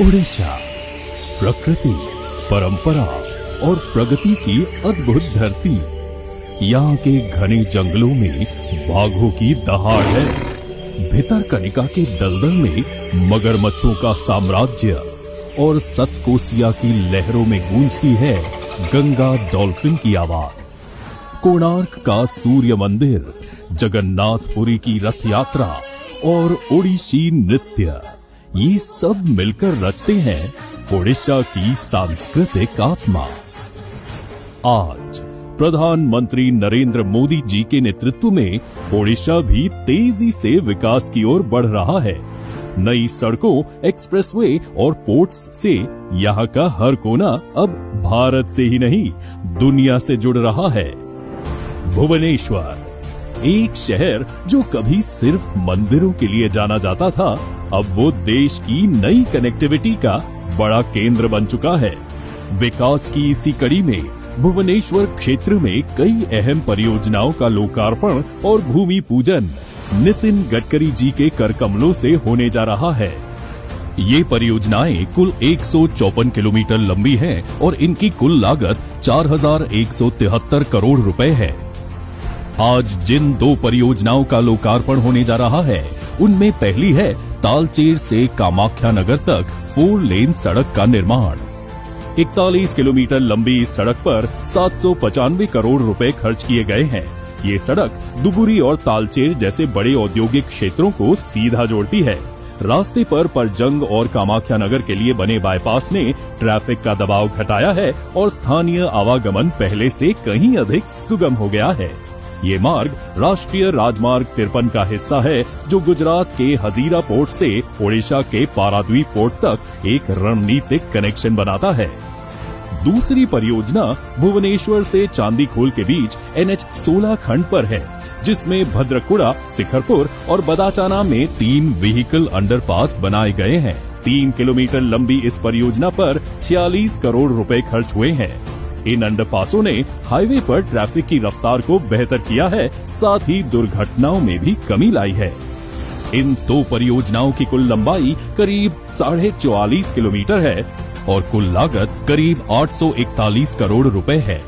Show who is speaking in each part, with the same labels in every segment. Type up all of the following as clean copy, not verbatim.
Speaker 1: ओडिशा प्रकृति, परंपरा और प्रगति की अद्भुत धरती। यहाँ के घने जंगलों में बाघों की दहाड़ है। भितरकनिका के दलदल में मगरमच्छों का साम्राज्य और सतकोसिया की लहरों में गूंजती है गंगा डॉल्फिन की आवाज। कोणार्क का सूर्य मंदिर, जगन्नाथपुरी की रथ यात्रा और ओडिशी नृत्य, ये सब मिलकर रचते हैं ओडिशा की सांस्कृतिक आत्मा। आज प्रधानमंत्री नरेंद्र मोदी जी के नेतृत्व में ओडिशा भी तेजी से विकास की ओर बढ़ रहा है। नई सड़कों, एक्सप्रेसवे और पोर्ट्स से यहाँ का हर कोना अब भारत से ही नहीं, दुनिया से जुड़ रहा है। भुवनेश्वर, एक शहर जो कभी सिर्फ मंदिरों के लिए जाना जाता था, अब वो देश की नई कनेक्टिविटी का बड़ा केंद्र बन चुका है। विकास की इसी कड़ी में भुवनेश्वर क्षेत्र में कई अहम परियोजनाओं का लोकार्पण और भूमि पूजन नितिन गडकरी जी के कर कमलों से होने जा रहा है। ये परियोजनाएं कुल 154 किलोमीटर लंबी हैं और इनकी कुल लागत 4173 करोड़ रुपए है। आज जिन दो परियोजनाओं का लोकार्पण होने जा रहा है, उनमें पहली है तालचेर से कामाख्या नगर तक 4 लेन सड़क का निर्माण। 41 किलोमीटर लंबी इस सड़क पर 795 करोड़ रुपए खर्च किए गए हैं। ये सड़क दुबुरी और तालचेर जैसे बड़े औद्योगिक क्षेत्रों को सीधा जोड़ती है। रास्ते पर परजंग और कामाख्या नगर के लिए बने बाईपास ने ट्रैफिक का दबाव घटाया है और स्थानीय आवागमन पहले से कहीं अधिक सुगम हो गया है। ये मार्ग राष्ट्रीय राजमार्ग 53 का हिस्सा है, जो गुजरात के हजीरा पोर्ट से ओडिशा के पाराद्वीप पोर्ट तक एक रणनीतिक कनेक्शन बनाता है। दूसरी परियोजना भुवनेश्वर से चांदीखोल के बीच NH 16 खंड पर है, जिसमें भद्रकुड़ा, शिखरपुर और बदाचाना में 3 व्हीकल अंडरपास बनाए गए हैं। 3 किलोमीटर लंबी इस परियोजना पर 46 करोड़ रुपए खर्च हुए हैं। इन अंडरपासों ने हाईवे पर ट्रैफिक की रफ्तार को बेहतर किया है, साथ ही दुर्घटनाओं में भी कमी लाई है। इन 2 परियोजनाओं की कुल लंबाई करीब 44.5 किलोमीटर है और कुल लागत करीब 841 करोड़ रुपए है।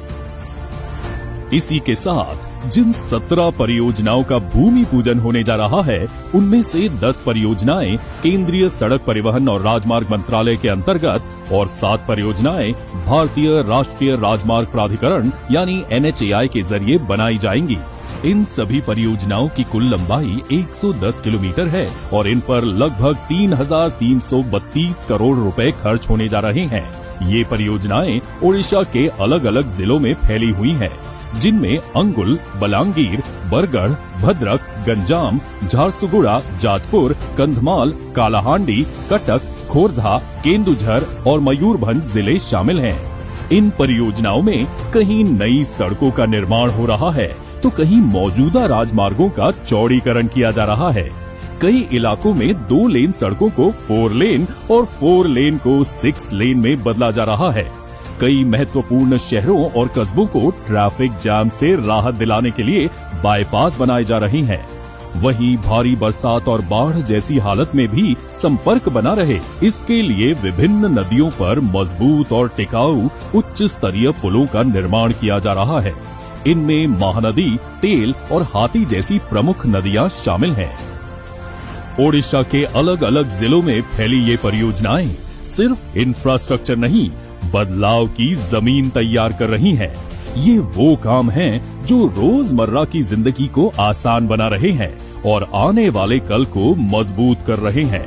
Speaker 1: इसी के साथ जिन 17 परियोजनाओं का भूमि पूजन होने जा रहा है, उनमें से 10 परियोजनाएं केंद्रीय सड़क परिवहन और राजमार्ग मंत्रालय के अंतर्गत और 7 परियोजनाएं भारतीय राष्ट्रीय राजमार्ग प्राधिकरण यानी NHAI के जरिए बनाई जाएंगी। इन सभी परियोजनाओं की कुल लंबाई 110 किलोमीटर है और इन पर लगभग 3,332 करोड़ रुपए खर्च होने जा रहे हैं। ये परियोजनाएं ओडिशा के अलग अलग जिलों में फैली हुई हैं, जिनमें अंगुल, बलांगीर, बरगढ़, भद्रक, गंजाम, झारसुगुड़ा, जाजपुर, कंधमाल, कालाहांडी, कटक, खोरधा, केंदुझर और मयूरभंज जिले शामिल हैं। इन परियोजनाओं में कहीं नई सड़कों का निर्माण हो रहा है, तो कहीं मौजूदा राजमार्गों का चौड़ीकरण किया जा रहा है। कई इलाकों में 2 लेन सड़कों को 4 लेन और 4 लेन को 6 लेन में बदला जा रहा है। कई महत्वपूर्ण शहरों और कस्बों को ट्रैफिक जाम से राहत दिलाने के लिए बाईपास बनाए जा रहे हैं। वहीं भारी बरसात और बाढ़ जैसी हालत में भी संपर्क बना रहे, इसके लिए विभिन्न नदियों पर मजबूत और टिकाऊ उच्च स्तरीय पुलों का निर्माण किया जा रहा है। इनमें महानदी, तेल और हाथी जैसी प्रमुख नदियां शामिल हैं। ओडिशा के अलग अलग जिलों में फैली ये परियोजनाएं सिर्फ इंफ्रास्ट्रक्चर नहीं, बदलाव की जमीन तैयार कर रही हैं। ये वो काम हैं जो रोजमर्रा की जिंदगी को आसान बना रहे हैं और आने वाले कल को मजबूत कर रहे हैं।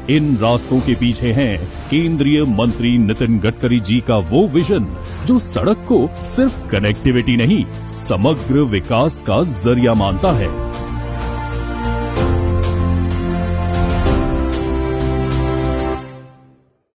Speaker 1: इन रास्तों के पीछे हैं केंद्रीय मंत्री नितिन गडकरी जी का वो विजन, जो सड़क को सिर्फ कनेक्टिविटी नहीं, समग्र विकास का जरिया मानता है।